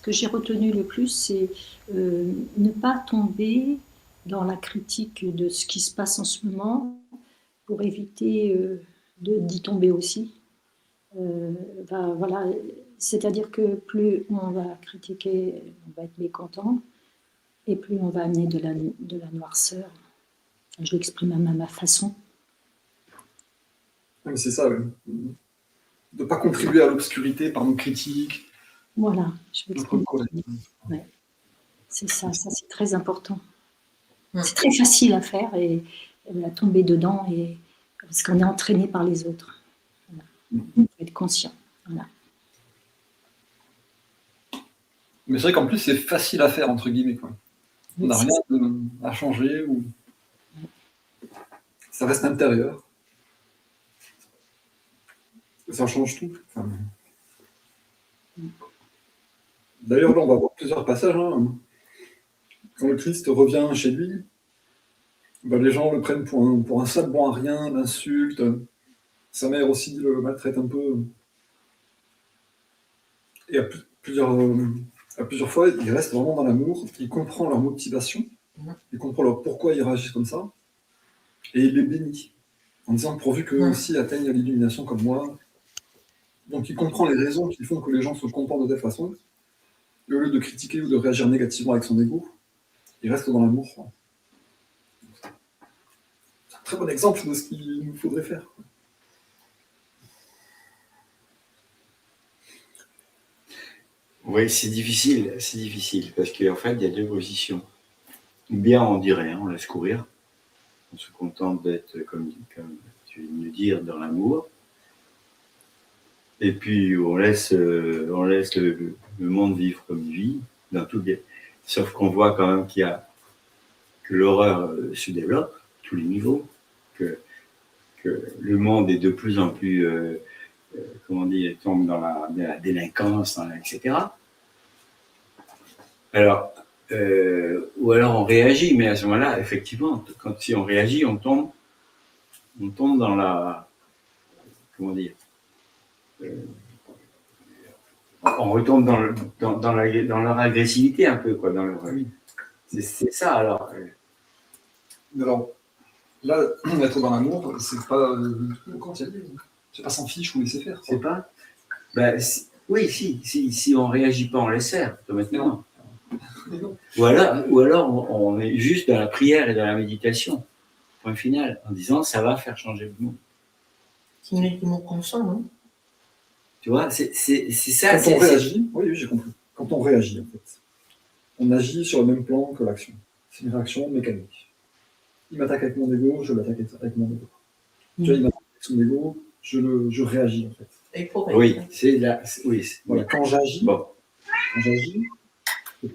que j'ai retenu le plus, c'est ne pas tomber dans la critique de ce qui se passe en ce moment pour éviter d'y tomber aussi. Voilà, c'est-à-dire que plus on va critiquer, on va être mécontent, et plus on va amener de la noirceur. Je l'exprime à ma façon. Oui, c'est ça, ouais. De ne pas contribuer à l'obscurité par nos critiques. Voilà, je Notre m'exprime. colère. Ouais. C'est ça c'est très important. C'est très facile à faire et à tomber dedans parce qu'on est entraîné par les autres. Voilà. Il faut être conscient. Voilà. Mais c'est vrai qu'en plus, c'est facile à faire, entre guillemets, quoi. On n'a rien à changer ou ça reste intérieur. Ça change tout. Enfin, d'ailleurs, là, on va voir plusieurs passages. Hein. Quand le Christ revient chez lui, ben, les gens le prennent pour un sale bon à rien, l'insulte. Sa mère aussi le maltraite un peu. Et à plusieurs fois, il reste vraiment dans l'amour. Il comprend leur motivation. Il comprend pourquoi ils réagissent comme ça. Et il les bénit. En disant, pourvu qu'eux aussi atteignent l'illumination comme moi. Donc il comprend les raisons qui font que les gens se comportent de telle façon. Et au lieu de critiquer ou de réagir négativement avec son ego, il reste dans l'amour. C'est un très bon exemple de ce qu'il nous faudrait faire. Oui, c'est difficile, parce qu'en fait, il y a deux positions. Ou bien on dit rien, on laisse courir, on se contente d'être, comme tu viens de le dire, dans l'amour, et puis on laisse le monde vivre comme il vit, dans tout bien. Sauf qu'on voit quand même que l'horreur se développe à tous les niveaux, que le monde est de plus en plus, tombe dans la délinquance, etc. Alors, ou alors on réagit, mais à ce moment-là, effectivement, si on réagit, on tombe dans la, on retombe dans leur agressivité un peu, quoi, dans leur. Oui. C'est ça alors. Alors, là, être dans l'amour, c'est pas quand il y a c'est pas s'en fiche ou laisser faire. C'est pas. Ben, oui, si on réagit pas, on laisse faire, automatiquement. Ou alors on est juste dans la prière et dans la méditation, point final, en disant ça va faire changer le monde. C'est uniquement conscient, non? Tu vois, c'est ça. Quand on réagit, oui, j'ai compris. Quand on réagit, en fait, on agit sur le même plan que l'action. C'est une réaction mécanique. Il m'attaque avec mon ego, je l'attaque avec mon ego. Tu vois, il m'attaque avec son ego, je réagis, en fait. Oui, c'est là. Oui. Voilà, quand j'agis,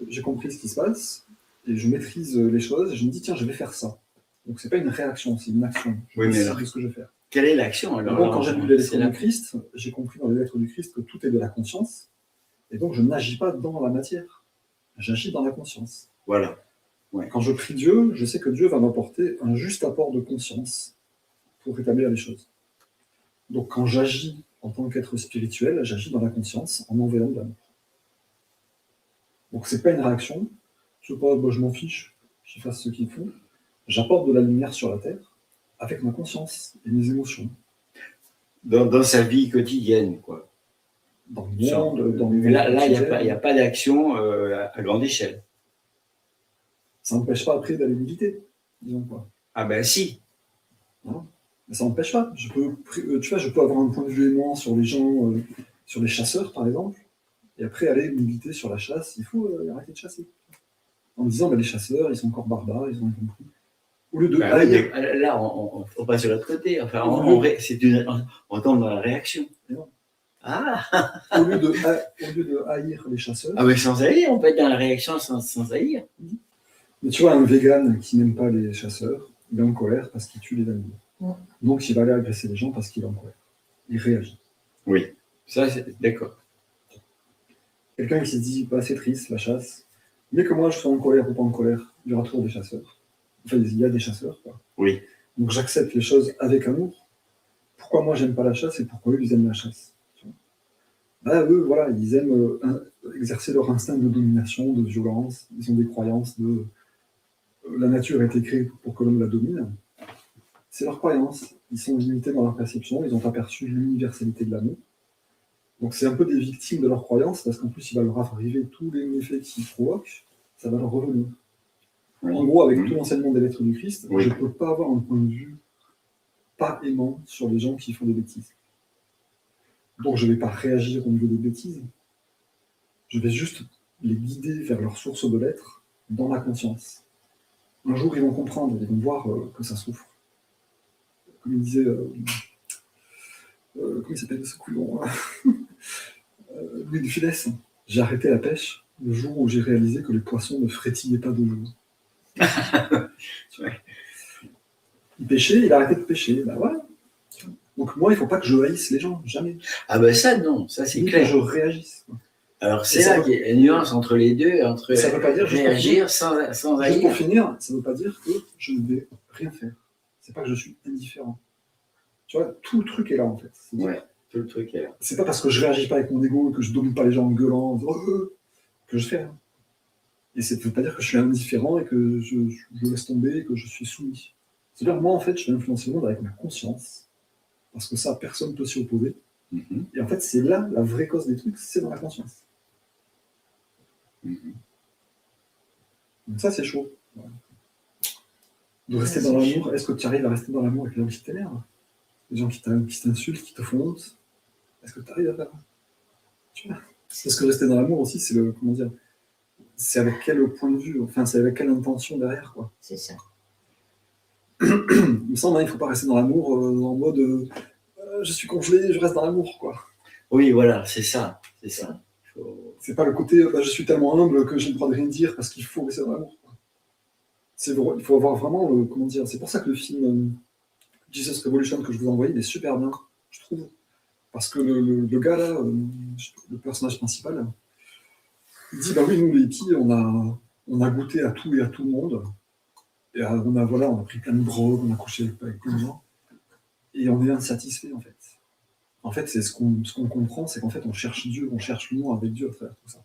j'ai compris ce qui se passe, et je maîtrise les choses, et je me dis, tiens, je vais faire ça. Donc, c'est pas une réaction, c'est une action. Je sais ce que je vais faire. Quelle est l'action alors? Donc, quand j'ai lu les lettres du Christ, j'ai compris dans les lettres du Christ que tout est de la conscience, et donc je n'agis pas dans la matière, j'agis dans la conscience. Voilà. Ouais. Quand je prie Dieu, je sais que Dieu va m'apporter un juste apport de conscience pour rétablir les choses. Donc, quand j'agis en tant qu'être spirituel, j'agis dans la conscience en envoyant de l'amour. Donc, c'est pas une réaction. Je sais pas, je m'en fiche, qu'ils fassent ce qu'ils font. J'apporte de la lumière sur la terre avec ma conscience et mes émotions. Dans sa vie quotidienne, quoi. Dans le monde, dans le là, il n'y a pas d'action à grande échelle. Ça n'empêche pas après d'aller méditer, disons quoi. Ah ben si. Hein, mais ça n'empêche pas. Je peux avoir un point de vue aimant sur les gens, sur les chasseurs par exemple, et après aller méditer sur la chasse. Il faut arrêter de chasser. En me disant, les chasseurs, ils sont encore barbares, ils ont compris. Au lieu de haïr. Là, on passe de l'autre côté. Enfin, on tombe dans la réaction. Ah. Au lieu de haïr les chasseurs. Ah, mais sans haïr, on peut être dans la réaction sans haïr. Mais tu vois, un vegan qui n'aime pas les chasseurs, il est en colère parce qu'il tue les animaux. Ouais. Donc il va aller agresser les gens parce qu'il est en colère. Il réagit. Oui, ça, c'est d'accord. Quelqu'un qui se dit, c'est triste, la chasse. Mais que moi, je sois en colère ou pas en colère, il y aura toujours des chasseurs. Enfin, il y a des chasseurs, quoi. Oui. Donc j'accepte les choses avec amour. Pourquoi moi, j'aime pas la chasse et pourquoi eux, ils aiment la chasse? Eux, voilà, ils aiment exercer leur instinct de domination, de violence. Ils ont des croyances de la nature a été créée pour que l'homme la domine. C'est leur croyance. Ils sont limités dans leur perception, ils ont aperçu l'universalité de l'amour. Donc c'est un peu des victimes de leur croyance, parce qu'en plus il va leur arriver tous les méfaits qu'ils provoquent, ça va leur revenir. Oui. En gros, avec tout l'enseignement des lettres du Christ, Oui. je ne peux pas avoir un point de vue pas aimant sur les gens qui font des bêtises. Donc je ne vais pas réagir au niveau des bêtises, je vais juste les guider vers leur source de l'être dans ma conscience. Un jour ils vont comprendre, ils vont voir que ça souffre. Comme il disait, comment il s'appelle ce couillon Louis de Funès, j'ai arrêté la pêche le jour où j'ai réalisé que les poissons ne frétillaient pas de l'eau. Il pêchait, il a arrêté de pêcher. Ben voilà. Donc moi, il ne faut pas que je haïsse les gens, jamais. Ah ben ça, non, ça c'est Ni clair. que je réagisse. Alors c'est là qu'il y a une nuance entre les deux, entre Ça veut pas dire, réagir sans Juste pour haïr. finir, ça ne veut pas dire que je ne vais rien faire. C'est pas que je suis indifférent. Tu vois, tout le truc est là, en fait. Ouais, tout le truc est là. C'est pas parce que je réagis pas avec mon ego, que je domine pas les gens en gueulant, en disant, que je fais rien. Et ça ne veut pas dire que je suis indifférent et que je laisse tomber et que je suis soumis. C'est-à-dire, moi, en fait, je vais influencer le monde avec ma conscience, parce que ça, personne ne peut s'y opposer. Mhm. Et en fait, c'est là la vraie cause des trucs, c'est dans la conscience. Mhm. Donc ça, c'est chaud. Ouais. De rester dans l'amour, est-ce que tu arrives à rester dans l'amour avec les gens qui t'énervent? Les gens qui t'insultent, qui te font honte? Est-ce que tu arrives à faire ça? Tu vois? Parce que rester dans l'amour aussi, c'est le, comment dire, c'est avec quel point de vue, enfin, c'est avec quelle intention derrière, quoi. C'est ça. Il me semble, il ne faut pas rester dans l'amour en mode je suis congelé, je reste dans l'amour, quoi. Oui, voilà, c'est ça, c'est ça. C'est pas le côté je suis tellement humble que je ne pourrais rien dire parce qu'il faut rester dans l'amour, quoi. Il faut avoir vraiment le, comment dire, c'est pour ça que le film Jesus Revolution que je vous ai envoyé, il est super bien, je trouve. Parce que le gars là, le personnage principal, il dit bah oui, nous les hippies, on a goûté à tout et à tout le monde. Et on a pris plein de drogues, on a couché avec plein de gens. Et on est insatisfait en fait. En fait, c'est ce qu'on comprend, c'est qu'en fait, on cherche Dieu, on cherche l'union avec Dieu à travers tout ça.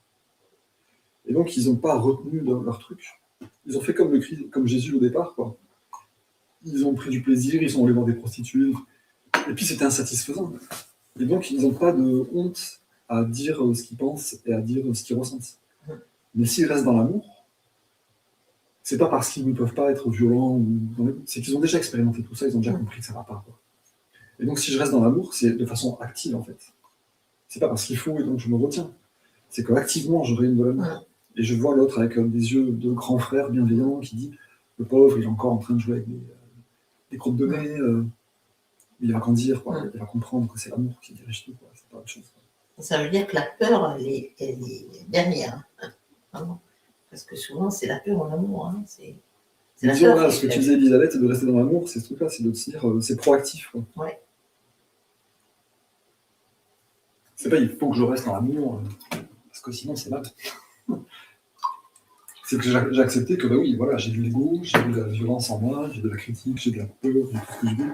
Et donc, ils n'ont pas retenu leur truc. Ils ont fait comme Jésus au départ, quoi. Ils ont pris du plaisir, ils sont allés voir des prostituées. Et puis, c'était insatisfaisant. Et donc, ils n'ont pas de honte à dire ce qu'ils pensent et à dire ce qu'ils ressentent. Mais s'ils restent dans l'amour, c'est pas parce qu'ils ne peuvent pas être violents, c'est qu'ils ont déjà expérimenté tout ça, ils ont déjà compris que ça ne va pas, quoi. Et donc, si je reste dans l'amour, c'est de façon active, en fait. C'est pas parce qu'il faut et donc je me retiens. C'est qu'activement, je rayonne de l'amour. Et je vois l'autre avec des yeux de grand frère bienveillant qui dit le pauvre, il est encore en train de jouer avec des crottes de nez. Il va grandir, quoi. Il va comprendre que c'est l'amour qui dirige tout, quoi. C'est pas autre chose, quoi. Ça veut dire que la peur, elle est dernière. Vraiment. Parce que souvent, c'est la peur en amour. Hein. C'est la peur. Voilà, ce que tu disais, Elisabeth, de rester dans l'amour, c'est ce truc-là, c'est de se dire c'est proactif, quoi. Ouais. C'est pas il faut que je reste dans l'amour, parce que sinon c'est mal. C'est que j'ai accepté que bah oui, voilà, j'ai de l'ego, j'ai de la violence en moi, j'ai de la critique, j'ai de la peur, j'ai tout ce que je veux.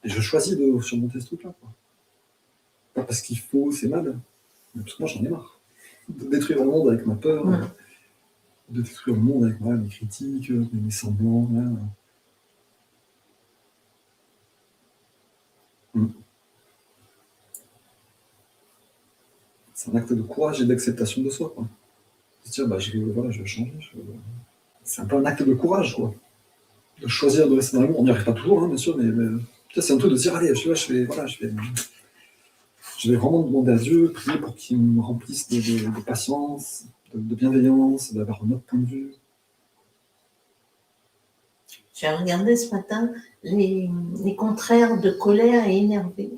Et je choisis de surmonter ce truc-là, quoi. Pas parce qu'il faut, c'est mal, mais parce que moi j'en ai marre. De détruire le monde avec ma peur, de détruire le monde avec mes critiques, mes semblants. C'est un acte de courage et d'acceptation de soi, quoi. Se dire, je vais changer. C'est un peu un acte de courage, quoi. De choisir de rester dans l'amour. On n'y arrive pas toujours, hein, bien sûr, mais c'est un truc de se dire, allez, je vais vraiment demander à Dieu, prier pour qu'il me remplisse de patience, de bienveillance, d'avoir un autre point de vue. J'ai regardé ce matin les contraires de colère et énervé.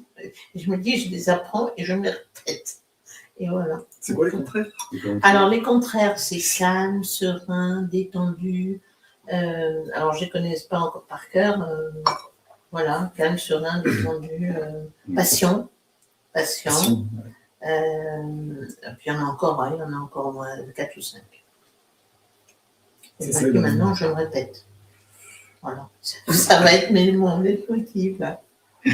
Je me dis, je les apprends et je me les répète. Et voilà. C'est quoi les contraires? Alors, les contraires, c'est calme, serein, détendu. Alors, je ne les connais pas encore par cœur. Voilà, calme, serein, détendu, patient. Patient. Puis il y en a encore au moins 4 ou 5. Et maintenant, je me répète. Voilà. Ça va être mon leitmotiv, là. C'est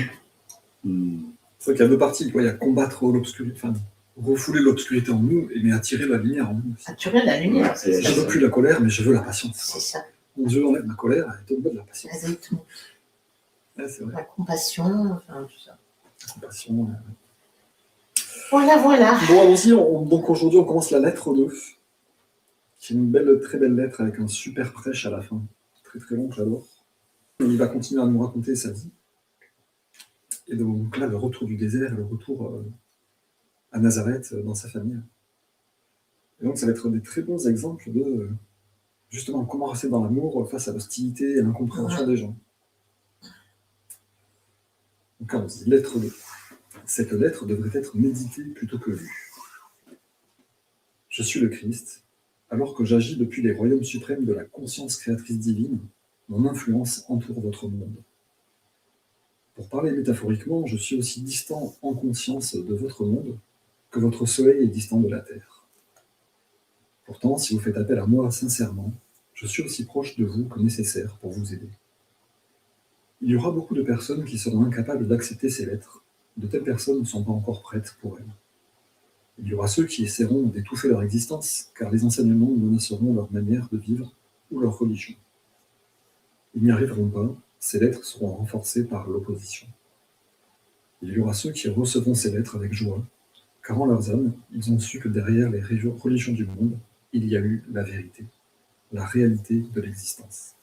vrai qu'il y a deux parties, quoi. Il y a combattre l'obscurité, enfin, refouler l'obscurité en nous, mais attirer la lumière en nous aussi. Attirer la lumière, c'est Je veux plus la colère, mais je veux la patience. c'est ça. Mon Dieu enlève ma colère et donne-moi de la patience. Exactement. Ouais, c'est vrai. La compassion, enfin tout ça. La compassion. Voilà, voilà. Bon, allons-y. Donc aujourd'hui, on commence la lettre 2, qui est une belle, très belle lettre avec un super prêche à la fin. Très très long, j'adore. Il va continuer à nous raconter sa vie. Et donc là, le retour du désert, le retour à Nazareth dans sa famille. Et donc ça va être des très bons exemples de justement comment rester dans l'amour face à l'hostilité et l'incompréhension des gens. Donc allons-y, lettre 2. Cette lettre devrait être méditée plutôt que lue. Je suis le Christ, alors que j'agis depuis les royaumes suprêmes de la conscience créatrice divine, mon influence entoure votre monde. Pour parler métaphoriquement, je suis aussi distant en conscience de votre monde que votre soleil est distant de la Terre. Pourtant, si vous faites appel à moi sincèrement, je suis aussi proche de vous que nécessaire pour vous aider. Il y aura beaucoup de personnes qui seront incapables d'accepter ces lettres. De telles personnes ne sont pas encore prêtes pour elles. Il y aura ceux qui essaieront d'étouffer leur existence, car les enseignements menaceront leur manière de vivre ou leur religion. Ils n'y arriveront pas, ces lettres seront renforcées par l'opposition. Il y aura ceux qui recevront ces lettres avec joie, car en leurs âmes, ils ont su que derrière les religions du monde, il y a eu la vérité, la réalité de l'existence.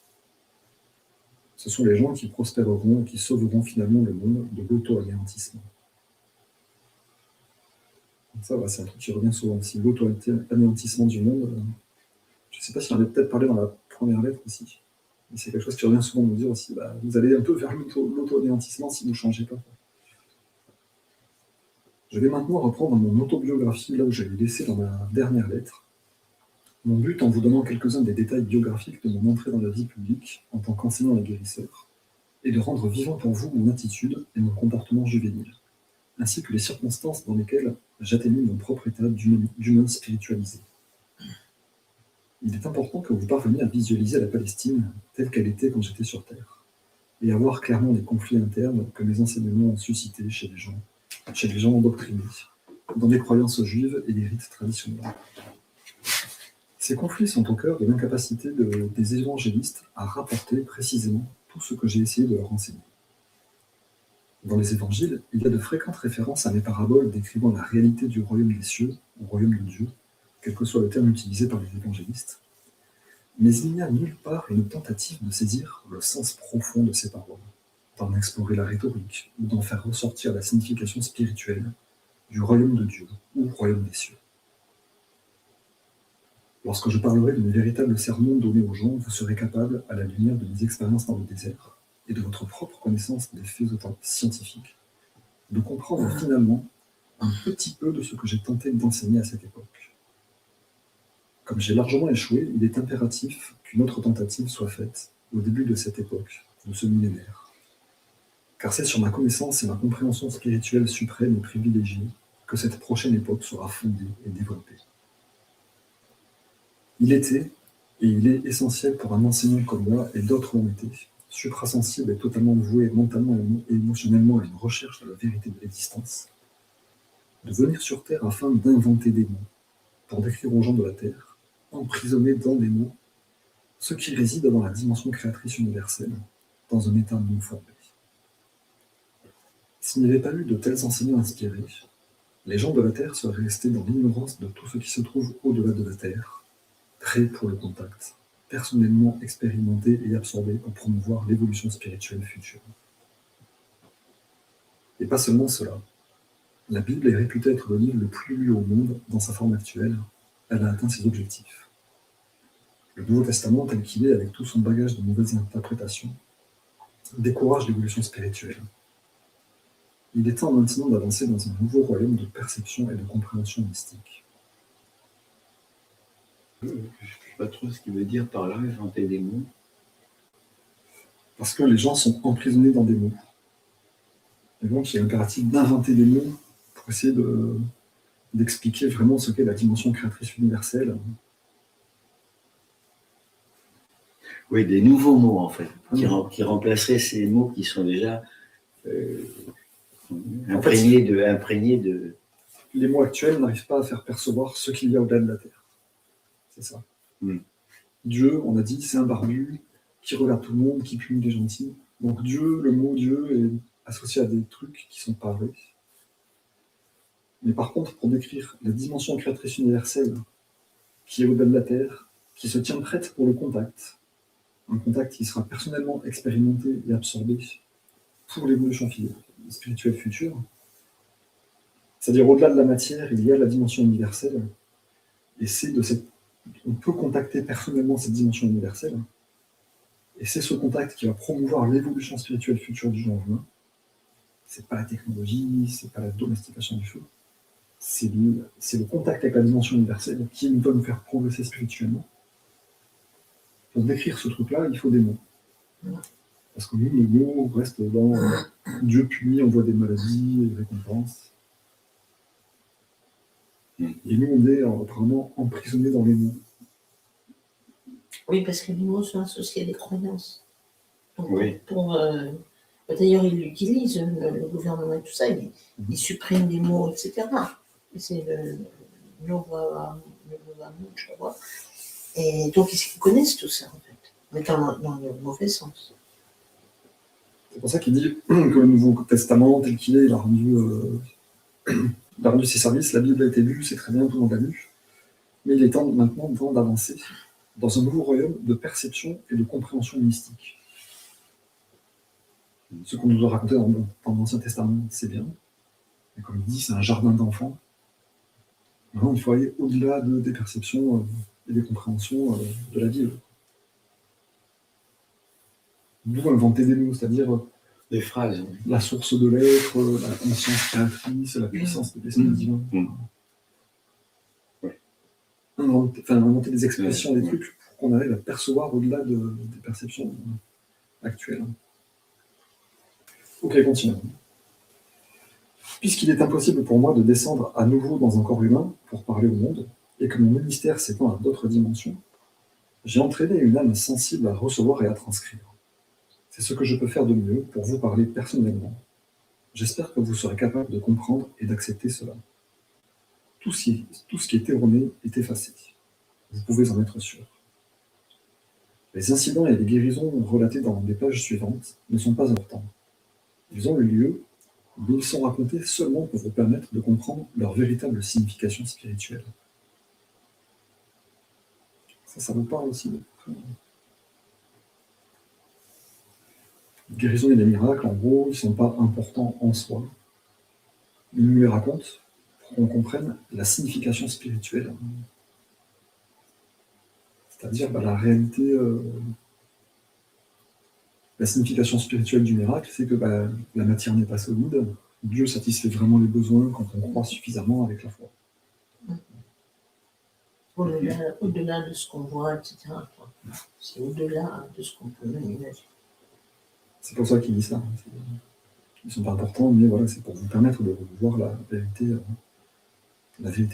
Ce sont les gens qui prospéreront et qui sauveront finalement le monde de l'auto-anéantissement. Ça, c'est un truc qui revient souvent aussi, l'auto-anéantissement du monde. Je ne sais pas si on en avait peut-être parlé dans la première lettre aussi, mais c'est quelque chose qui revient souvent nous dire aussi, vous allez un peu vers l'auto-anéantissement si vous ne changez pas. Je vais maintenant reprendre mon autobiographie là où je l'ai laissée dans ma dernière lettre. Mon but, en vous donnant quelques-uns des détails biographiques de mon entrée dans la vie publique en tant qu'enseignant et guérisseur, est de rendre vivant pour vous mon attitude et mon comportement juvénile, ainsi que les circonstances dans lesquelles j'atténue mon propre état d'humain spiritualisé. Il est important que vous parveniez à visualiser la Palestine telle qu'elle était quand j'étais sur Terre, et à voir clairement les conflits internes que mes enseignements ont suscités chez les gens endoctrinés, dans les croyances juives et les rites traditionnels. Ces conflits sont au cœur de l'incapacité des évangélistes à rapporter précisément tout ce que j'ai essayé de leur enseigner. Dans les évangiles, il y a de fréquentes références à mes paraboles décrivant la réalité du royaume des cieux, au royaume de Dieu, quel que soit le terme utilisé par les évangélistes, mais il n'y a nulle part une tentative de saisir le sens profond de ces paroles, d'en explorer la rhétorique ou d'en faire ressortir la signification spirituelle du royaume de Dieu ou royaume des cieux. Lorsque je parlerai de mes véritables sermons donnés aux gens, vous serez capable, à la lumière de mes expériences dans le désert et de votre propre connaissance des faits scientifiques, de comprendre finalement un petit peu de ce que j'ai tenté d'enseigner à cette époque. Comme j'ai largement échoué, il est impératif qu'une autre tentative soit faite au début de cette époque, de ce millénaire. Car c'est sur ma connaissance et ma compréhension spirituelle suprême et privilégiée que cette prochaine époque sera fondée et développée. Il était, et il est essentiel pour un enseignant comme moi et d'autres l'ont été, suprasensible et totalement voué mentalement et émotionnellement à une recherche de la vérité de l'existence, de venir sur Terre afin d'inventer des mots, pour décrire aux gens de la Terre, emprisonnés dans des mots, ce qui réside dans la dimension créatrice universelle, dans un état non formé. S'il n'y avait pas eu de tels enseignants inspirés, les gens de la Terre seraient restés dans l'ignorance de tout ce qui se trouve au-delà de la Terre, prêts pour le contact, personnellement expérimentés et absorbés pour promouvoir l'évolution spirituelle future. Et pas seulement cela. La Bible est réputée être le livre le plus lu au monde dans sa forme actuelle. Elle a atteint ses objectifs. Le Nouveau Testament, tel qu'il est, avec tout son bagage de mauvaises interprétations, décourage l'évolution spirituelle. Il est temps maintenant d'avancer dans un nouveau royaume de perception et de compréhension mystique. Je ne sais pas trop ce qu'il veut dire par là, inventer des mots. Parce que les gens sont emprisonnés dans des mots. Et donc, il est impératif d'inventer des mots pour essayer d'expliquer vraiment ce qu'est la dimension créatrice universelle. Oui, des nouveaux mots, en fait, qui remplaceraient ces mots qui sont déjà imprégnés de les mots actuels n'arrivent pas à faire percevoir ce qu'il y a au-delà de la Terre. C'est ça. Dieu, on a dit, c'est un barbu qui regarde tout le monde, qui punit les gentils. Donc Dieu, le mot Dieu est associé à des trucs qui sont pas vrais. Mais par contre, pour décrire la dimension créatrice universelle qui est au-delà de la Terre, qui se tient prête pour le contact, un contact qui sera personnellement expérimenté et absorbé pour l'évolution spirituelle future, c'est-à-dire au-delà de la matière, il y a la dimension universelle, et c'est de cette... On peut contacter personnellement cette dimension universelle, et c'est ce contact qui va promouvoir l'évolution spirituelle future du genre humain. C'est pas la technologie, c'est pas la domestication du feu, c'est le contact avec la dimension universelle qui va nous faire progresser spirituellement. Pour décrire ce truc-là, il faut des mots. Parce que nous, les mots restent dans Dieu punit, on voit des maladies, des récompenses. Et nous, on est apparemment emprisonnés dans les mots. Oui, parce que les mots sont associés à des croyances. Donc, Oui. d'ailleurs, ils l'utilisent, le gouvernement et tout ça, ils suppriment des mots, etc. Et c'est le Nova Mood, je crois. Et donc, ils connaissent tout ça, en fait, mais dans le mauvais sens. C'est pour ça qu'il dit que le Nouveau Testament, tel qu'il est, il a rendu ses services, la Bible a été lue, c'est très bien, tout le monde l'a lu. Mais il est temps maintenant d'avancer dans un nouveau royaume de perception et de compréhension mystique. Ce qu'on nous a raconté dans l'Ancien Testament, c'est bien. Mais comme il dit, c'est un jardin d'enfants. Maintenant, il faut aller au-delà des perceptions et des compréhensions de la Bible. D'où inventer des mots, c'est-à-dire des phrases. La source de l'être, la conscience créatrice, la puissance de l'esprit divin. Inventer des expressions, des trucs pour qu'on arrive à percevoir au-delà des perceptions actuelles. Ok, continuons. Puisqu'il est impossible pour moi de descendre à nouveau dans un corps humain pour parler au monde, et que mon ministère s'étend à d'autres dimensions, j'ai entraîné une âme sensible à recevoir et à transcrire. C'est ce que je peux faire de mieux pour vous parler personnellement. J'espère que vous serez capable de comprendre et d'accepter cela. Tout ce qui est erroné est effacé. Vous pouvez en être sûr. Les incidents et les guérisons relatés dans les pages suivantes ne sont pas importants. Ils ont eu lieu, mais ils sont racontés seulement pour vous permettre de comprendre leur véritable signification spirituelle. Ça vous parle aussi. Les guérisons et les miracles, en gros, ils ne sont pas importants en soi. Ils nous les racontent pour qu'on comprenne la signification spirituelle. C'est-à-dire la réalité, la signification spirituelle du miracle, c'est que la matière n'est pas solide. Dieu satisfait vraiment les besoins quand on croit suffisamment avec la foi. Au-delà de ce qu'on voit, etc. C'est au-delà de ce qu'on peut imaginer. C'est pour ça qu'il dit ça. Ils ne sont pas importants, mais voilà, c'est pour vous permettre de voir la vérité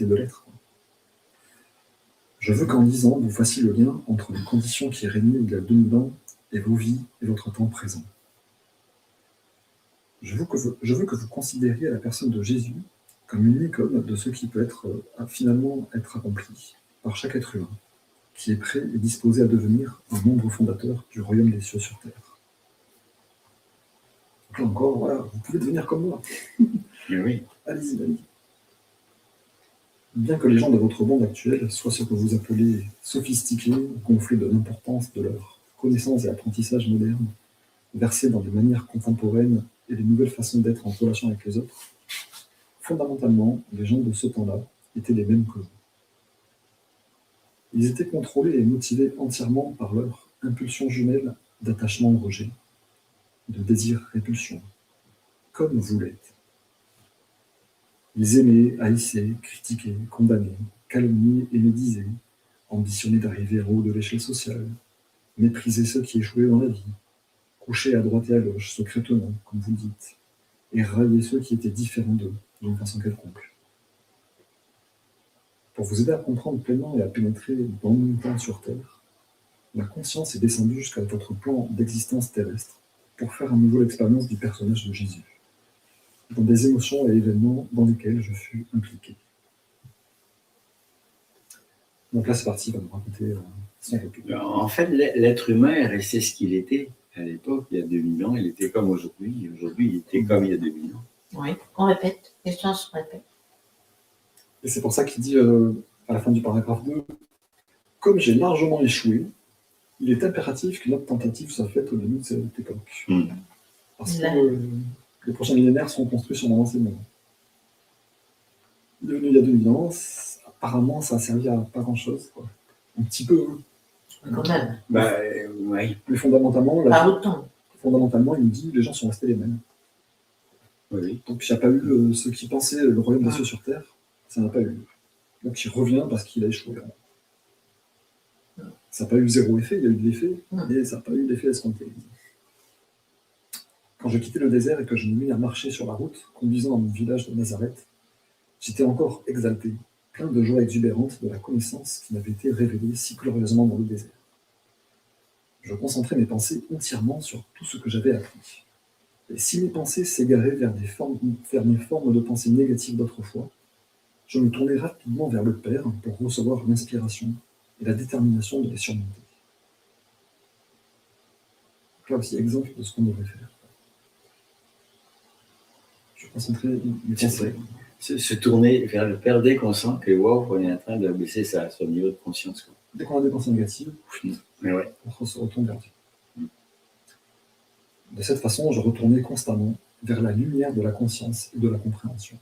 de l'être. Je veux qu'en 10 ans, vous fassiez le lien entre les conditions qui régnaient il y a 2000 ans et vos vies et votre temps présent. Je veux que vous considériez la personne de Jésus comme une icône de ce qui peut finalement être accompli par chaque être humain, qui est prêt et disposé à devenir un membre fondateur du royaume des cieux sur terre. Donc là encore, voilà, vous pouvez devenir comme moi. Oui. Allez-y. Bien que les gens de votre monde actuel soient ce que vous appelez sophistiqués, gonflés de l'importance de leurs connaissances et apprentissages modernes, versés dans des manières contemporaines et des nouvelles façons d'être en relation avec les autres, fondamentalement, les gens de ce temps-là étaient les mêmes que vous. Ils étaient contrôlés et motivés entièrement par leur impulsion jumelle d'attachement au rejet, de désir-répulsion, comme vous l'êtes. Ils aimaient, haïssaient, critiquaient, condamnaient, calomniaient et médisaient, ambitionnaient d'arriver au haut de l'échelle sociale, méprisaient ceux qui échouaient dans la vie, couchaient à droite et à gauche, secrètement, comme vous le dites, et raillaient ceux qui étaient différents d'eux, d'une façon quelconque. Pour vous aider à comprendre pleinement et à pénétrer dans le même temps sur Terre, la conscience est descendue jusqu'à votre plan d'existence terrestre pour faire à nouveau l'expérience du personnage de Jésus. dans des émotions et événements dans lesquels je fus impliqué. Donc là, c'est parti, il va nous raconter son vécu. En fait, l'être humain est resté ce qu'il était à l'époque, il y a 2000 ans. Il était comme aujourd'hui. Aujourd'hui, il était comme il y a 2000 ans. Oui, on répète, les choses se répètent. Et c'est pour ça qu'il dit à la fin du paragraphe 2, « Comme j'ai largement échoué, il est impératif qu'une autre tentative soit faite au début de cette époque. Parce que les prochains millénaires seront construits sur mon enseignement. Devenu il y a 2000 ans, apparemment, ça a servi à pas grand-chose. Quoi. Un petit peu. Quand même. Oui. Mais fondamentalement, Pas autant. Fondamentalement, il nous dit les gens sont restés les mêmes. Oui. Donc il n'y a pas eu ceux qui pensaient le royaume des cieux sur terre, ça n'a pas eu. Donc il revient parce qu'il a échoué. Ça n'a pas eu zéro effet, il y a eu de l'effet, mais ça n'a pas eu l'effet escompté. Quand je quittais le désert et que je me mis à marcher sur la route, conduisant à mon village de Nazareth, j'étais encore exalté, plein de joie exubérante de la connaissance qui m'avait été révélée si glorieusement dans le désert. Je concentrais mes pensées entièrement sur tout ce que j'avais appris. Et si mes pensées s'égaraient vers mes formes de pensée négatives d'autrefois, je me tournais rapidement vers le Père pour recevoir l'inspiration et la détermination de les surmonter. Donc là aussi, exemple de ce qu'on devrait faire. Je concentrais mes pensées. Se tourner vers le Père dès qu'on sent que wow, on est en train de baisser son niveau de conscience. Quoi. Dès qu'on a des pensées négatives, ouais. on se retourne vers Dieu. De cette façon, je retournais constamment vers la lumière de la conscience et de la compréhension.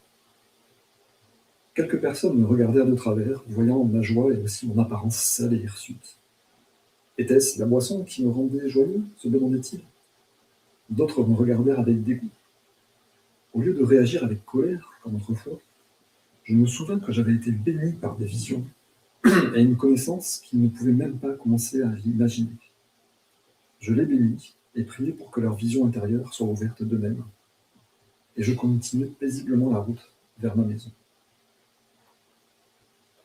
Quelques personnes me regardèrent de travers, voyant ma joie et aussi mon apparence sale et hirsute. Était-ce la boisson qui me rendait joyeux, se demandaient-ils. D'autres me regardèrent avec dégoût. Au lieu de réagir avec colère, comme autrefois, je me souvins que j'avais été béni par des visions et une connaissance qu'ils ne pouvaient même pas commencer à imaginer. Je les bénis et priai pour que leur vision intérieure soit ouverte d'eux-mêmes, et je continuai paisiblement la route vers ma maison.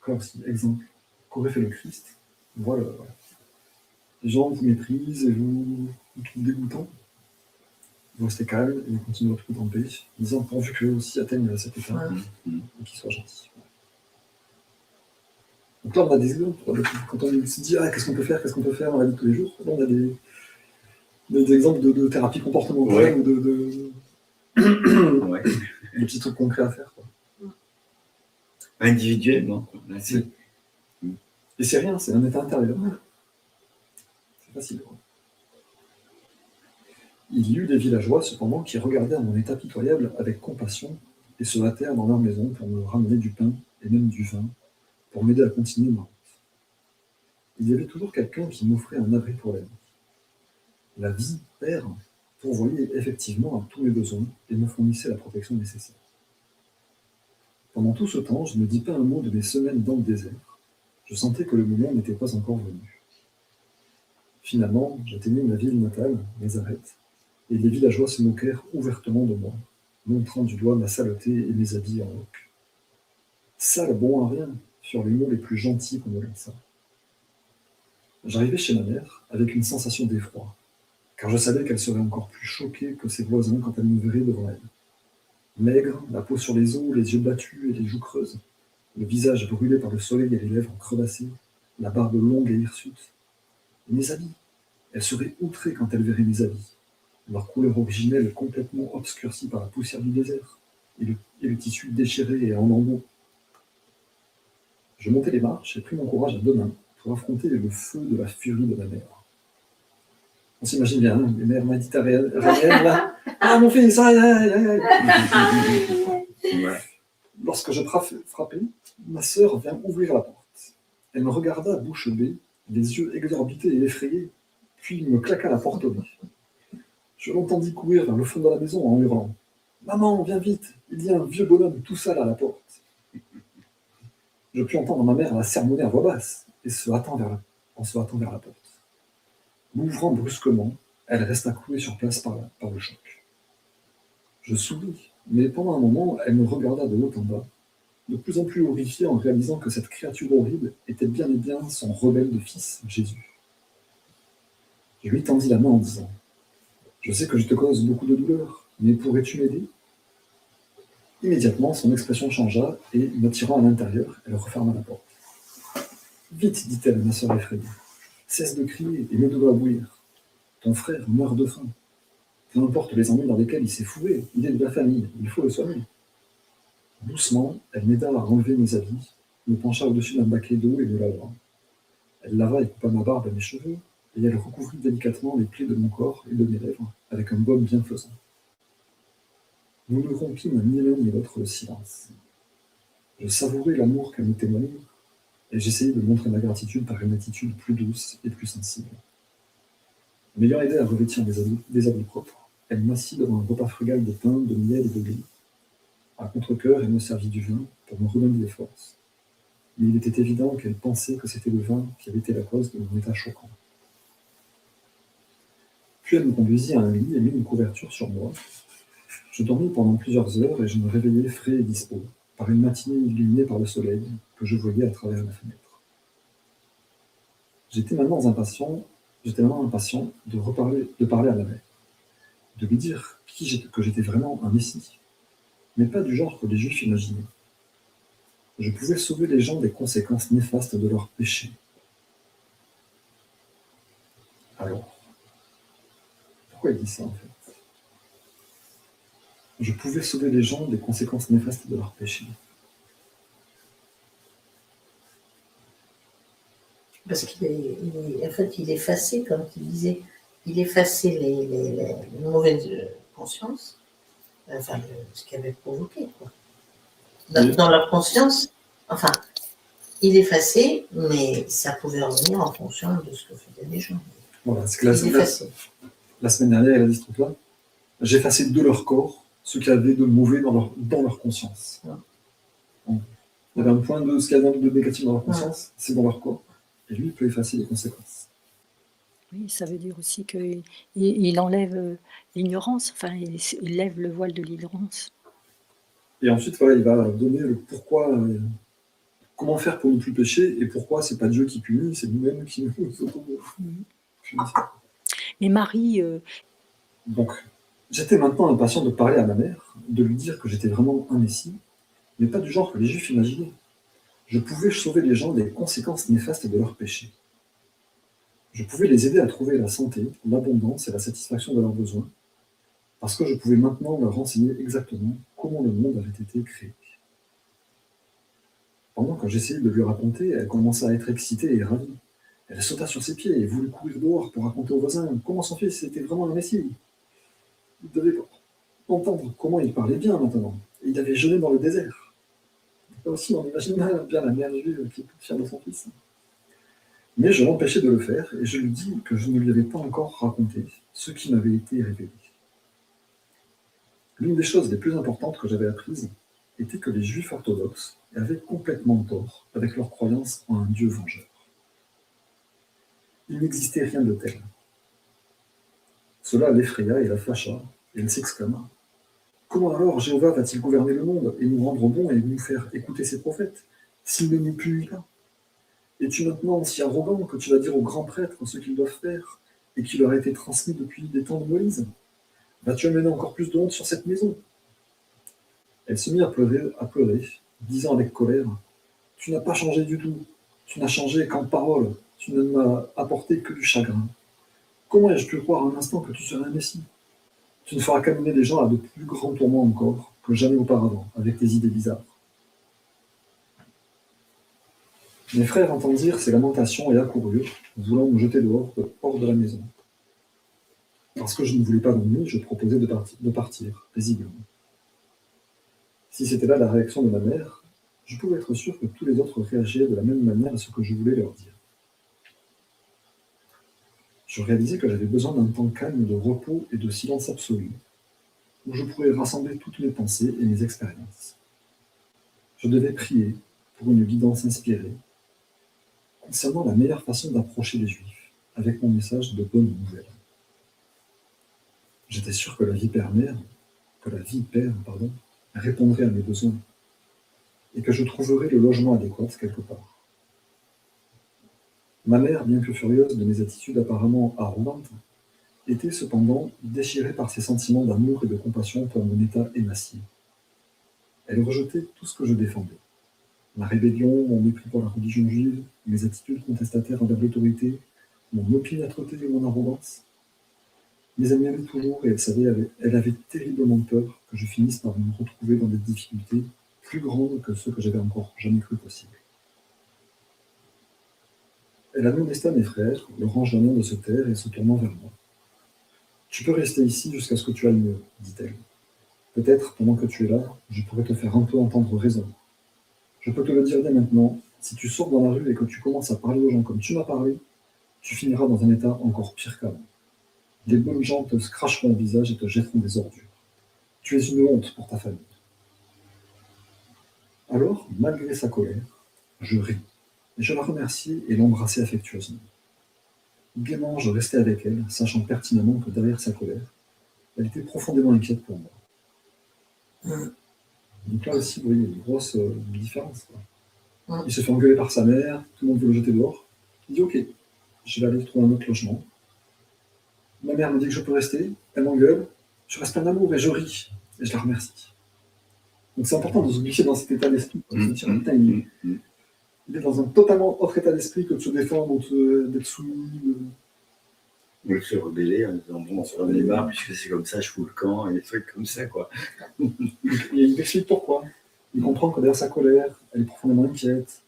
Encore aussi, exemple, qu'aurait fait le Christ? Voilà. Les gens vous méprisent et vous trouvent dégoûtant. Vous restez calme et vous continuez votre route en paix, disant pourvu qu'eux aussi atteignent cet état et qu'ils soient gentils. Donc là, on a des exemples. Quand on se dit qu'est-ce qu'on peut faire dans la vie de tous les jours, là, on a des exemples de thérapie comportementale ou de petits trucs concrets à faire. Quoi. Individuellement. Là, et c'est rien, c'est un état intérieur. C'est facile. Quoi. Il y eut des villageois, cependant, qui regardèrent mon état pitoyable avec compassion et se hâtèrent dans leur maison pour me ramener du pain et même du vin, pour m'aider à continuer ma route. Il y avait toujours quelqu'un qui m'offrait un abri pour la vie. La vie, Père, pourvoyait effectivement à tous mes besoins et me fournissait la protection nécessaire. Pendant tout ce temps, je ne dis pas un mot de mes semaines dans le désert. Je sentais que le moment n'était pas encore venu. Finalement, j'atteignais ma ville natale, Nazareth, et les villageois se moquèrent ouvertement de moi, montrant du doigt ma saleté et mes habits en loques. Sale bon à rien, furent les mots les plus gentils qu'on me lança. J'arrivai chez ma mère avec une sensation d'effroi, car je savais qu'elle serait encore plus choquée que ses voisins quand elle me verrait devant elle. Maigre, la peau sur les os, les yeux battus et les joues creuses, le visage brûlé par le soleil et les lèvres crevassées, la barbe longue et hirsute. Et mes habits, elle serait outrée quand elle verrait mes habits, leur couleur originelle complètement obscurcie par la poussière du désert, et le tissu déchiré et en lambeaux. Je montai les marches et pris mon courage à deux mains pour affronter le feu de la furie de ma mère. On s'imagine bien, hein, les mères méditerranéennes, là. Ah, mon fils, aïe, aïe, aïe, aïe. Lorsque je frappai, ma sœur vint ouvrir la porte. Elle me regarda bouche bée, les yeux exorbités et effrayés, puis me claqua la porte au nez. Je l'entendis courir vers le fond de la maison en hurlant. « Maman, viens vite, il y a un vieux bonhomme tout sale à la porte. » Je pus entendre ma mère la sermonner à voix basse et en se hâtant vers la porte. M'ouvrant brusquement, elle resta clouée sur place par le choc. Je souris, mais pendant un moment, elle me regarda de haut en bas, de plus en plus horrifiée en réalisant que cette créature horrible était bien et bien son rebelle de fils, Jésus. Je lui tendis la main en disant « Je sais que je te cause beaucoup de douleur, mais pourrais-tu m'aider ?» Immédiatement, son expression changea et, m'attirant à l'intérieur, elle referma la porte. Vite, dit-elle à ma sœur effrayée. Cesse de crier et mets de l'eau à bouillir. Ton frère meurt de faim. Peu importe les ennuis dans lesquels il s'est fourré, il est de la famille, il faut le soigner. Doucement, elle m'aida à enlever mes habits, me pencha au-dessus d'un baquet d'eau et me lava. Elle lava et coupa ma barbe et mes cheveux, et elle recouvrit délicatement les plis de mon corps et de mes lèvres avec un baume bienfaisant. Nous ne rompîmes ni l'un ni l'autre le silence. Je savourais l'amour qu'elle me témoignait, et j'essayais de montrer ma gratitude par une attitude plus douce et plus sensible. M'ayant aidé à revêtir des habits propres, elle m'assit devant un repas frugal de pain, de miel et de lait. À contre-cœur, elle me servit du vin pour me redonner des forces. Mais il était évident qu'elle pensait que c'était le vin qui avait été la cause de mon état choquant. Puis elle me conduisit à un lit et mit une couverture sur moi. Je dormis pendant plusieurs heures et je me réveillais frais et dispos, par une matinée illuminée par le soleil que je voyais à travers la fenêtre. J'étais maintenant impatient de parler à la mère, de lui dire que j'étais vraiment un messie, mais pas du genre que les Juifs imaginaient. Je pouvais sauver les gens des conséquences néfastes de leurs péchés. Alors, pourquoi il dit ça en fait? Je pouvais sauver les gens des conséquences néfastes de leurs péchés. Parce en fait, il effaçait, comme tu disais, il effaçait les mauvaises consciences, enfin, ce qui avait provoqué, quoi. Dans leur conscience, enfin, il effaçait, mais ça pouvait revenir en fonction de ce que faisaient les gens. Voilà, parce que la semaine dernière, elle a dit ce truc-là. J'effaçais de leur corps ce qu'il y avait de mauvais dans leur conscience. Ouais. Il y avait un point de ce qu'il y avait de négatif dans leur conscience, c'est dans leur corps. Et lui, il peut effacer les conséquences. Oui, ça veut dire aussi qu'il enlève l'ignorance, enfin, il lève le voile de l'ignorance. Et ensuite, voilà, il va donner le pourquoi, comment faire pour ne plus pécher, et pourquoi c'est pas Dieu qui punit, c'est nous-mêmes qui nous punissons. Mais Marie... Donc, j'étais maintenant impatient de parler à ma mère, de lui dire que j'étais vraiment un messie, mais pas du genre que les Juifs imaginaient. Je pouvais sauver les gens des conséquences néfastes de leurs péchés. Je pouvais les aider à trouver la santé, l'abondance et la satisfaction de leurs besoins, parce que je pouvais maintenant leur renseigner exactement comment le monde avait été créé. Pendant que j'essayais de lui raconter, elle commença à être excitée et ravie. Elle sauta sur ses pieds et voulut courir dehors pour raconter aux voisins comment son fils était vraiment un messie. Il devait entendre comment il parlait bien maintenant, et il avait jeûné dans le désert. Là aussi, on imagine bien la mère juive qui est toute fière de son fils. Mais je l'empêchais de le faire, et je lui dis que je ne lui avais pas encore raconté ce qui m'avait été révélé. L'une des choses les plus importantes que j'avais apprises était que les Juifs orthodoxes avaient complètement tort avec leur croyance en un Dieu vengeur. Il n'existait rien de tel. Cela l'effraya et la fâcha, et elle s'exclama. Comment alors Jéhovah va-t-il gouverner le monde et nous rendre bons et nous faire écouter ses prophètes, s'il ne nous punit pas? Es-tu maintenant si arrogant que tu vas dire aux grands prêtres ce qu'ils doivent faire et qui leur a été transmis depuis les temps de Moïse? Vas-tu amener encore plus de honte sur cette maison? Elle se mit à pleurer, disant avec colère, « Tu n'as pas changé du tout, tu n'as changé qu'en parole, tu ne m'as apporté que du chagrin. Comment ai-je pu croire un instant que tu serais un messie? Tu ne feras qu'amener les gens à de plus grands tourments encore que jamais auparavant, avec tes idées bizarres. » Mes frères entendirent ces lamentations et accoururent, voulant me jeter hors de la maison. Parce que je ne voulais pas d'ennui, je proposais de partir, paisiblement. Si c'était là la réaction de ma mère, je pouvais être sûr que tous les autres réagiraient de la même manière à ce que je voulais leur dire. Je réalisais que j'avais besoin d'un temps calme de repos et de silence absolu, où je pourrais rassembler toutes mes pensées et mes expériences. Je devais prier pour une guidance inspirée, concernant la meilleure façon d'approcher les Juifs, avec mon message de bonnes nouvelles. J'étais sûr que la vie père répondrait à mes besoins, et que je trouverais le logement adéquat quelque part. Ma mère, bien que furieuse de mes attitudes apparemment arrogantes, était cependant déchirée par ses sentiments d'amour et de compassion pour mon état émacié. Elle rejetait tout ce que je défendais. La rébellion, mon mépris pour la religion juive, mes attitudes contestataires envers l'autorité, mon opiniâtreté et mon arrogance. Mais elle m'aimait toujours et elle avait terriblement peur que je finisse par me retrouver dans des difficultés plus grandes que ceux que j'avais encore jamais cru possible. Elle amonesta mes frères, leur enjoignant de se taire et se tournant vers moi. « Tu peux rester ici jusqu'à ce que tu ailles mieux, dit-elle. Peut-être, pendant que tu es là, je pourrais te faire un peu entendre raison. Je peux te le dire dès maintenant, si tu sors dans la rue et que tu commences à parler aux gens comme tu m'as parlé, tu finiras dans un état encore pire qu'avant. Des bonnes gens te cracheront au visage et te jetteront des ordures. Tu es une honte pour ta famille. » Alors, malgré sa colère, je ris, et je la remerciai et l'embrassai affectueusement. Gaiement, je restai avec elle, sachant pertinemment que derrière sa colère, elle était profondément inquiète pour moi. Donc là aussi, vous voyez, une grosse différence. Quoi. Il se fait engueuler par sa mère, tout le monde veut le jeter dehors. Il dit « Ok, je vais aller trouver un autre logement. » Ma mère me dit que je peux rester, elle m'engueule, je reste en amour et je ris, et je la remercie. Donc c'est important de se glisser dans cet état d'esprit. De se dire, putain, il est dans un totalement autre état d'esprit que de se défendre ou d'être soumis. De se rebeller en disant bon, on est marre, puisque c'est comme ça, je fous le camp, et des trucs comme ça, quoi. Il explique pourquoi. Il comprend que derrière sa colère, elle est profondément inquiète.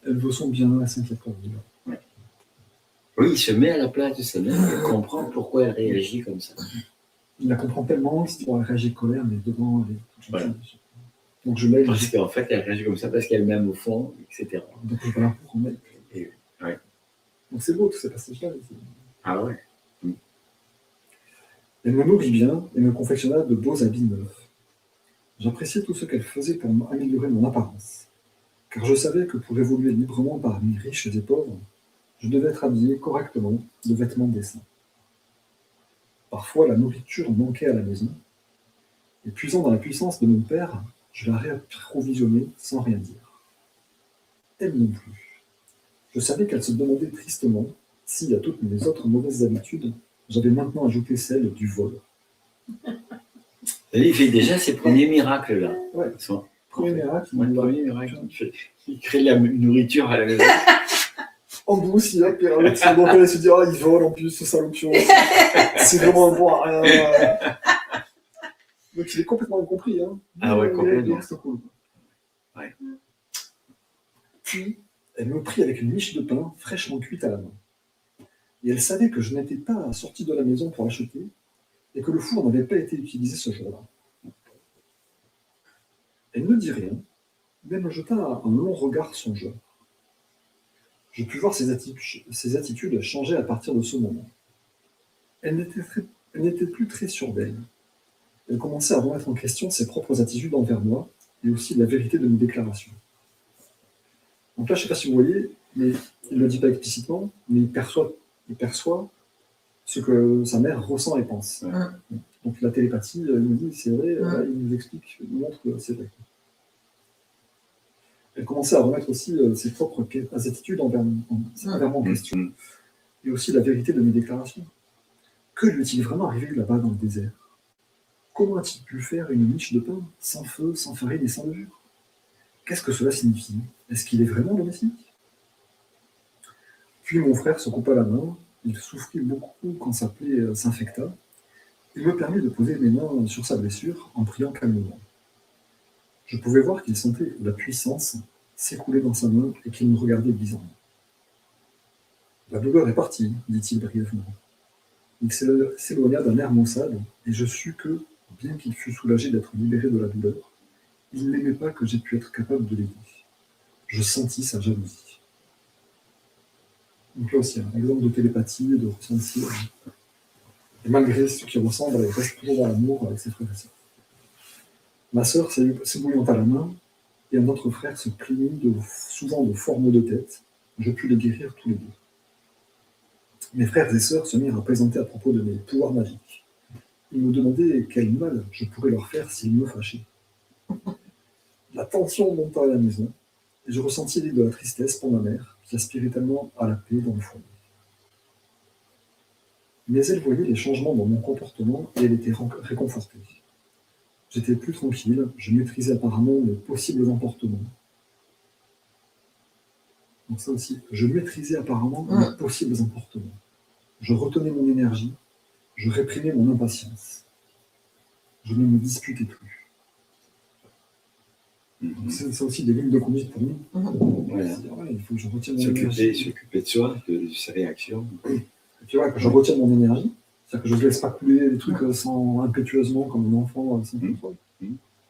Elle veut son bien, elle s'inquiète pour lui. Ouais. Oui, il se met à la place de sa mère, il comprend pourquoi elle réagit comme ça. Il la comprend tellement qu'il se dit bon, elle réagit de colère, mais devant, elle est toute voilà. Donc je l'aide. Parce qu'en fait, elle réagit comme ça parce qu'elle m'aime au fond, etc. Donc je vais là pour remettre. Ouais. Donc c'est beau tous ces passages-là. Ah ouais. Elle me nourrit bien et me confectionna de beaux habits neufs. J'appréciais tout ce qu'elle faisait pour améliorer mon apparence, car je savais que pour évoluer librement parmi riches et pauvres, je devais être habillé correctement de vêtements décents. Parfois, la nourriture manquait à la maison, et puisant dans la puissance de mon père, je la réapprovisionnais sans rien dire. Elle non plus. Je savais qu'elle se demandait tristement si, à toutes mes autres mauvaises habitudes, j'avais maintenant ajouté celle du vol. Il fait déjà ses premiers miracles, là. Ouais. Premier miracle. Ouais, premier miracle. Il crée de la nourriture à la maison. En douce, il a pire avec son donc elle se dit ah, il vole en plus, ce salopion. C'est vraiment un bon à rien. Donc il est complètement incompris. Hein. Ah ouais, complètement. Il reste cool. Ouais. Puis, elle me prit avec une miche de pain fraîchement cuite à la main. Et elle savait que je n'étais pas sorti de la maison pour l'acheter et que le four n'avait pas été utilisé ce jour-là. Elle ne dit rien, mais me jeta un long regard songeur. Je pus voir ses attitudes changer à partir de ce moment. Elle n'était plus très sûre d'elle. Elle commençait à remettre en question ses propres attitudes envers moi et aussi la vérité de mes déclarations. Donc là, je ne sais pas si vous voyez, mais il ne le dit pas explicitement, mais il perçoit ce que sa mère ressent et pense. Ouais. Donc la télépathie, il nous dit c'est vrai, il nous explique, il nous montre que c'est vrai. Elle commençait à remettre aussi ses propres attitudes envers moi en question, et aussi la vérité de mes déclarations. Que lui est-il vraiment arrivé là-bas dans le désert? Comment a-t-il pu faire une miche de pain, sans feu, sans farine et sans levure? Qu'est-ce que cela signifie? Est-ce qu'il est vraiment le Messie? Puis mon frère se coupa la main, il souffrit beaucoup quand sa plaie s'infecta. Il me permit de poser mes mains sur sa blessure en priant calmement. Je pouvais voir qu'il sentait la puissance s'écouler dans sa main et qu'il me regardait bizarrement. La douleur est partie, dit-il brièvement. Il s'éloigna d'un air maussade et je sus que, bien qu'il fût soulagé d'être libéré de la douleur, il n'aimait pas que j'aie pu être capable de l'aider. Je sentis sa jalousie. Donc là aussi, un exemple de télépathie, de ressenti. Et malgré ce qu'il ressemble, elle reste toujours dans l'amour avec ses frères et sœurs. Ma sœur s'ébouillanta la main, et un autre frère se plaignit souvent de formes de tête. Je pus les guérir tous les deux. Mes frères et sœurs se mirent à plaisanter à propos de mes pouvoirs magiques. Ils me demandaient quel mal je pourrais leur faire s'ils me fâchaient. La tension monta à la maison, et je ressentis de la tristesse pour ma mère, qui aspirait tellement à la paix dans le foyer. Mais elle voyait les changements dans mon comportement et elle était réconfortée. J'étais plus tranquille, je maîtrisais apparemment mes possibles emportements. Donc ça aussi, je maîtrisais apparemment mes possibles emportements. Je retenais mon énergie, je réprimais mon impatience. Je ne me disputais plus. Donc c'est aussi des lignes de conduite pour nous. Voilà. Ouais, il faut que je retienne mon énergie. S'occuper de soi, de ses réactions. Et tu vois, que je retienne mon énergie, c'est-à-dire que je ne laisse pas couler les trucs impétueusement comme un enfant sans contrôle.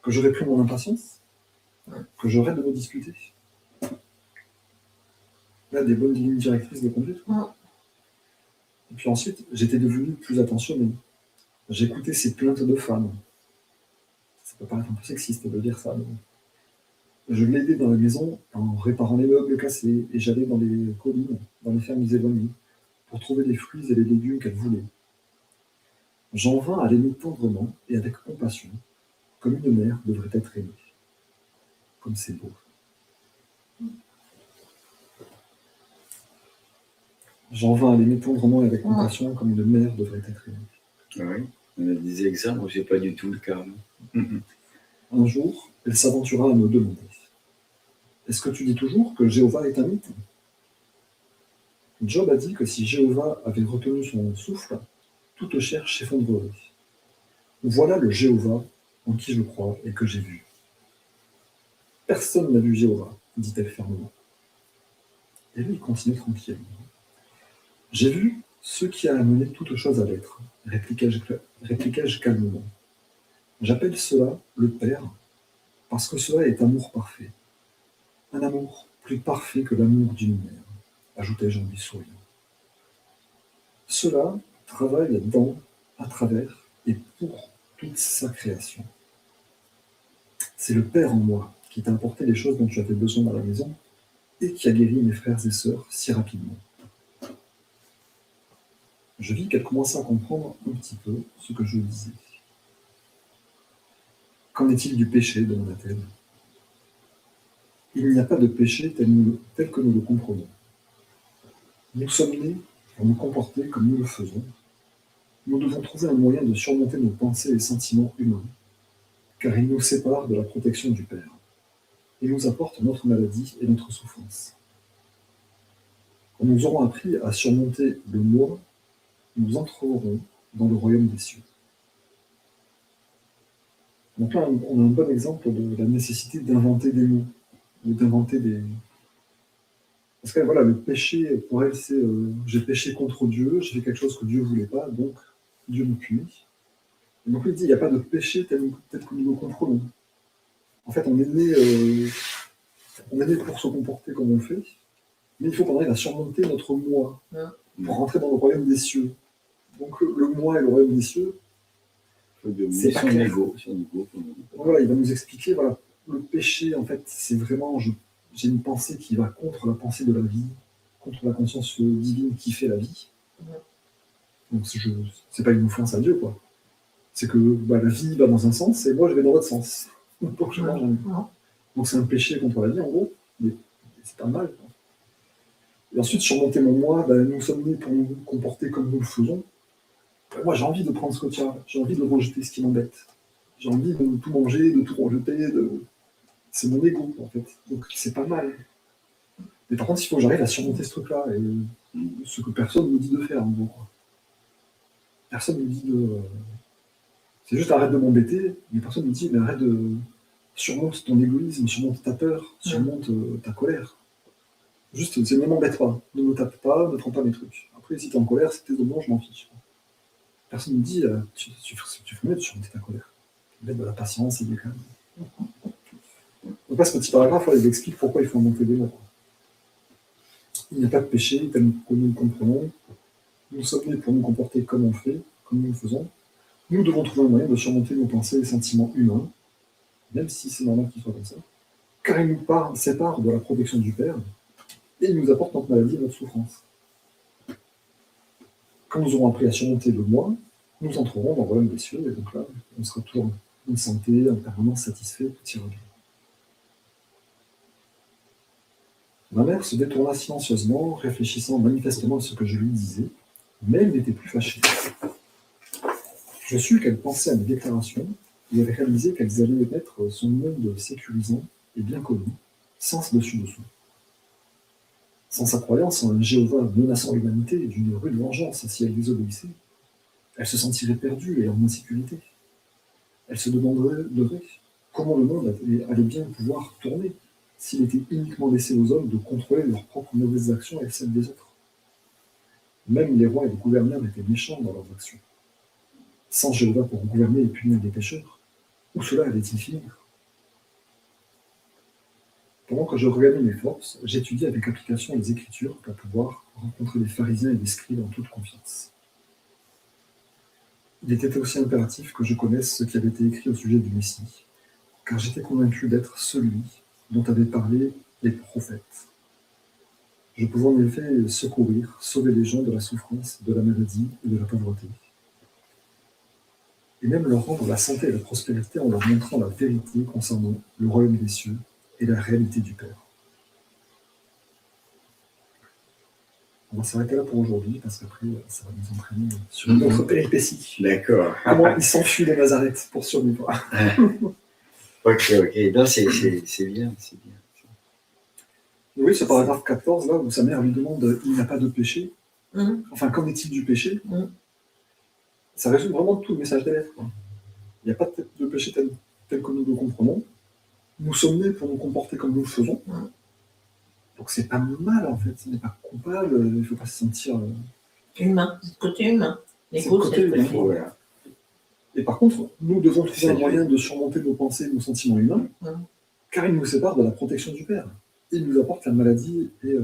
Que je réprime mon impatience, que je arrête de me discuter. Là, des bonnes lignes directrices de conduite. Et puis ensuite, j'étais devenu plus attentionné. J'écoutais ces plaintes de femmes. Ça peut paraître un peu sexiste de dire ça, mais je l'aidais dans la maison en réparant les meubles cassés et j'allais dans les collines, dans les fermes éloignées, pour trouver les fruits et les légumes qu'elle voulait. J'en vins à l'aimer tendrement et avec compassion, comme une mère devrait être aimée. Comme c'est beau. J'en vins à l'aimer tendrement et avec compassion, comme une mère devrait être aimée. Oui, on a des exemples où c'est pas du tout le cas. Un jour, elle s'aventura à me demander: est-ce que tu dis toujours que Jéhovah est un mythe? Job a dit que si Jéhovah avait retenu son souffle, toute chair s'effondrerait. Voilà le Jéhovah en qui je crois et que j'ai vu. Personne n'a vu Jéhovah, dit-elle fermement. Et lui, il continue tranquille. J'ai vu ce qui a amené toute chose à l'être, répliquai-je calmement. J'appelle cela le Père, parce que cela est amour parfait. Un amour plus parfait que l'amour d'une mère, ajoutai-je en lui souriant. Cela travaille dans, à travers et pour toute sa création. C'est le Père en moi qui t'a apporté les choses dont tu avais besoin dans la maison et qui a guéri mes frères et sœurs si rapidement. Je vis qu'elle commençait à comprendre un petit peu ce que je disais. Qu'en est-il du péché, demanda-t-elle. Il n'y a pas de péché tel que nous le comprenons. Nous sommes nés pour nous comporter comme nous le faisons. Nous devons trouver un moyen de surmonter nos pensées et sentiments humains, car ils nous séparent de la protection du Père. Ils nous apportent notre maladie et notre souffrance. Quand nous aurons appris à surmonter le moi, nous entrerons dans le royaume des cieux. Donc là, on a un bon exemple de la nécessité d'inventer des mots, ou d'inventer des... Parce que voilà, le péché, pour elle, c'est j'ai péché contre Dieu, j'ai fait quelque chose que Dieu ne voulait pas, donc Dieu me punit. Et donc il dit, il n'y a pas de péché tel que nous le comprenons. En fait, on est né pour se comporter comme on le fait, mais il faut qu'on arrive à surmonter notre moi, pour rentrer dans le royaume des cieux. Donc le moi et le royaume des cieux, c'est pas clair. Son ego. Voilà, il va nous expliquer, voilà, le péché, en fait, c'est vraiment, j'ai une pensée qui va contre la pensée de la vie, contre la conscience divine qui fait la vie. Donc c'est pas une offense à Dieu, quoi. C'est que la vie va dans un sens et moi je vais dans l'autre sens. Donc je mange un... Donc c'est un péché contre la vie, en gros, mais c'est pas mal, quoi. Et ensuite, surmonter mon moi, nous sommes nés pour nous comporter comme nous le faisons. Moi, j'ai envie de prendre ce que tu as, j'ai envie de rejeter ce qui m'embête. J'ai envie de tout manger, de tout rejeter, c'est mon ego, en fait. Donc, c'est pas mal. Mais par contre, il faut que j'arrive à surmonter ce truc-là, et ce que personne ne me dit de faire, en gros. Personne ne me dit de... C'est juste arrête de m'embêter, mais personne ne me dit, mais arrête de... Surmonte ton égoïsme, surmonte ta peur, surmonte ta colère. Juste, c'est ne m'embête pas, ne me tape pas, ne prends pas mes trucs. Après, si t'es en colère, c'est tes demandes, je m'en fiche. Personne ne me dit, tu fais mieux de surmonter ta colère. Mettre de la patience et du calme. Donc là, ce petit paragraphe, il explique pourquoi il faut inventer des mots. Il n'y a pas de péché tel que nous le comprenons. Nous sommes nés pour nous comporter comme on fait, comme nous le faisons. Nous devons trouver un moyen de surmonter nos pensées et sentiments humains, même si c'est normal qu'ils soient comme ça, car ils nous séparent de la protection du Père et ils nous apportent notre maladie et notre souffrance. Quand nous aurons appris à surmonter le moi, nous entrerons dans le royaume des cieux, et donc là, on sera toujours en bonne santé, en permanence satisfait, tout ira bien. Ma mère se détourna silencieusement, réfléchissant manifestement à ce que je lui disais, mais elle n'était plus fâchée. Je sus qu'elle pensait à mes déclarations, et elle réalisait qu'elles allaient mettre son monde sécurisant et bien connu, sans dessus-dessous. Sans sa croyance en un Jéhovah menaçant l'humanité d'une rude vengeance si elle désobéissait, elle se sentirait perdue et en insécurité. Elle se demanderait comment le monde allait bien pouvoir tourner s'il était uniquement laissé aux hommes de contrôler leurs propres mauvaises actions et celles des autres. Même les rois et les gouverneurs étaient méchants dans leurs actions. Sans Jéhovah pour gouverner et punir les pécheurs, où cela allait-il finir? Pendant que je regagnais mes forces, j'étudiais avec application les Écritures pour pouvoir rencontrer les pharisiens et les scribes en toute confiance. Il était aussi impératif que je connaisse ce qui avait été écrit au sujet du Messie, car j'étais convaincu d'être celui dont avaient parlé les prophètes. Je pouvais en effet secourir, sauver les gens de la souffrance, de la maladie et de la pauvreté, et même leur rendre la santé et la prospérité en leur montrant la vérité concernant le royaume des cieux et la réalité du Père. On va s'arrêter là pour aujourd'hui, parce qu'après, ça va nous entraîner sur une autre péripétie. D'accord. Comment il s'enfuit de Nazareth pour survivre. Ok. Non, c'est bien, c'est bien. Oui, ce paragraphe 14, là, où sa mère lui demande « Il n'y a pas de péché ». Mhm. Enfin, qu'en est-il du péché? Mhm. Ça résume vraiment tout le message des lettres. Il n'y a pas de péché tel que nous le comprenons. Nous sommes nés pour nous comporter comme nous le faisons. Mhm. Donc c'est pas mal, en fait. Ce n'est pas coupable. Il ne faut pas se sentir... Humain, c'est le côté humain. C'est L'ego, le c'est côté le côté humain. humain. Voilà. Et par contre, nous devons trouver un Salut. moyen de surmonter nos pensées et nos sentiments humains, Mhm. car ils nous séparent de la protection du Père. Ils nous apportent la maladie et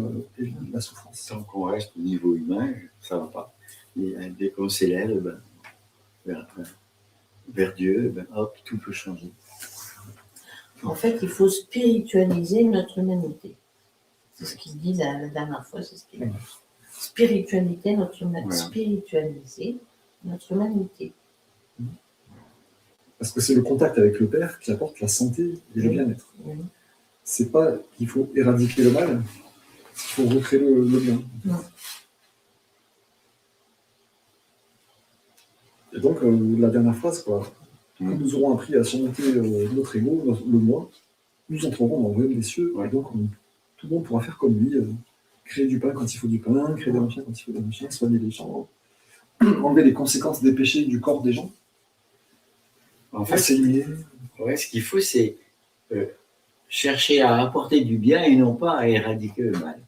la souffrance. Tant qu'on reste au niveau humain, ça ne va pas. Et dès qu'on s'élève vers Dieu, hop, tout peut changer. En fait, il faut spiritualiser notre humanité. C'est ce qu'il dit la dernière fois, c'est ce qu'il a dit. Spiritualiser notre humanité. Voilà. Spiritualiser notre humanité. Parce que c'est le contact avec le Père qui apporte la santé et le bien-être. Oui. C'est pas qu'il faut éradiquer le mal, il faut recréer le bien. Non. Et donc, la dernière phrase, quoi. Mm. Quand nous aurons appris à surmonter notre ego, le moi, nous entrerons dans le royaume des cieux, Ouais. et donc tout le monde pourra faire comme lui, créer du pain quand il faut du pain, créer des machins quand il faut des machins, soigner les gens, enlever les conséquences des péchés du corps des gens, En fait, enseigner. ce qu'il faut, c'est chercher à apporter du bien et non pas à éradiquer le mal.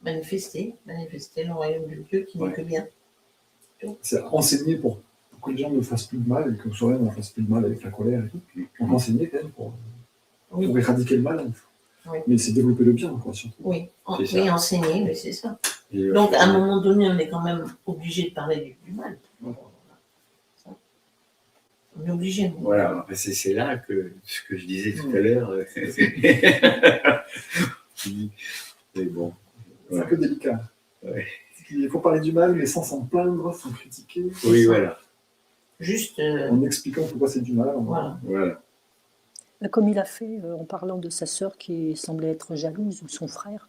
Manifester le royaume de Dieu qui n'est Ouais. que bien. C'est enseigner pour que les gens ne fassent plus de mal et que soi-même on ne fasse plus de mal avec la colère et tout. Donc enseigner quand même pour éradiquer le mal. Oui. Mais c'est développer le bien, quoi, surtout. Oui, C'est ça. oui, enseigner, mais c'est ça. Et, Donc, à un moment donné, on est quand même obligé de parler du mal. Ouais. Ça. On est obligé. voilà, c'est là que ce que je disais tout à l'heure. Mais bon. C'est un peu délicat. Ouais. Il faut parler du mal, mais sans s'en plaindre, sans critiquer. Oui, voilà. Juste, En expliquant pourquoi c'est du mal. voilà. Comme il a fait en parlant de sa sœur qui semblait être jalouse ou son frère.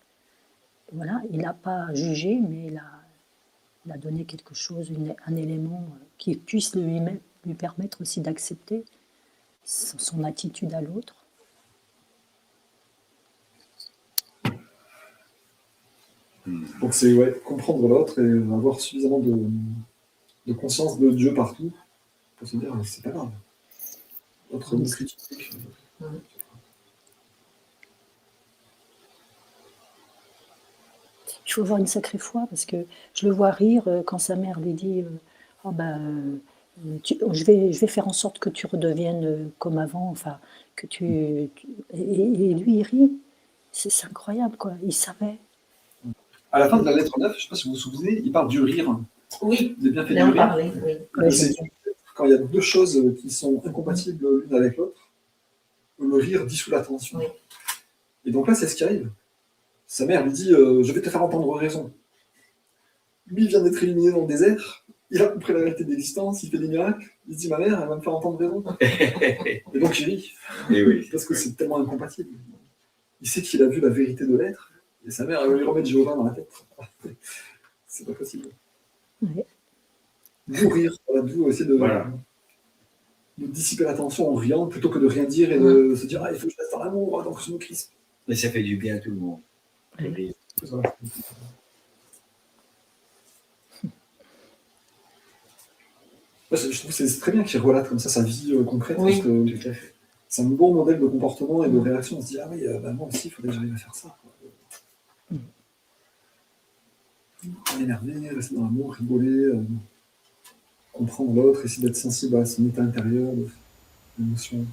Voilà, il n'a pas jugé, mais il a donné quelque chose, un élément qui puisse lui permettre aussi d'accepter son attitude à l'autre. Donc c'est comprendre l'autre et avoir suffisamment de conscience de Dieu partout pour se dire c'est pas grave. L'autre nous critique. Il faut avoir une sacrée foi parce que je le vois rire quand sa mère lui dit je vais faire en sorte que tu redeviennes comme avant, enfin que et lui il rit, c'est incroyable quoi, il savait. À la fin de la lettre 9, je ne sais pas si vous vous souvenez, il parle du rire. Oui, Des bienfaits là du on rire. parlait, oui. Ouais, C'est quand il y a deux choses qui sont incompatibles l'une avec l'autre, le rire dissout la tension. Oui. Et donc là, c'est ce qui arrive. Sa mère lui dit je vais te faire entendre raison. Lui vient d'être éliminé dans le désert, il a compris la réalité de l'existence, il fait des miracles, il se dit ma mère, elle va me faire entendre raison. Et donc il rit. Et oui. Parce que c'est tellement incompatible. Il sait qu'il a vu la vérité de l'être, et sa mère, elle va lui remettre Jéhovah dans la tête. C'est pas possible. Ouais. D'où rire, d'où essayer de. Voilà. de dissiper l'attention en riant plutôt que de rien dire et de se dire ah, il faut que je reste dans l'amour, donc je me crispe. Mais ça fait du bien à tout le monde. Oui. Voilà. Ouais, je trouve que c'est très bien qu'il relate comme ça sa vie concrète, Oui. parce que Tout à fait. c'est un bon modèle de comportement et de réaction. On se dit, ah oui, bah, moi aussi, il faudrait que j'arrive à faire ça. Pas m'énerver, rester dans l'amour, rigoler, comprendre l'autre, essayer d'être sensible à son état intérieur, l'émotion.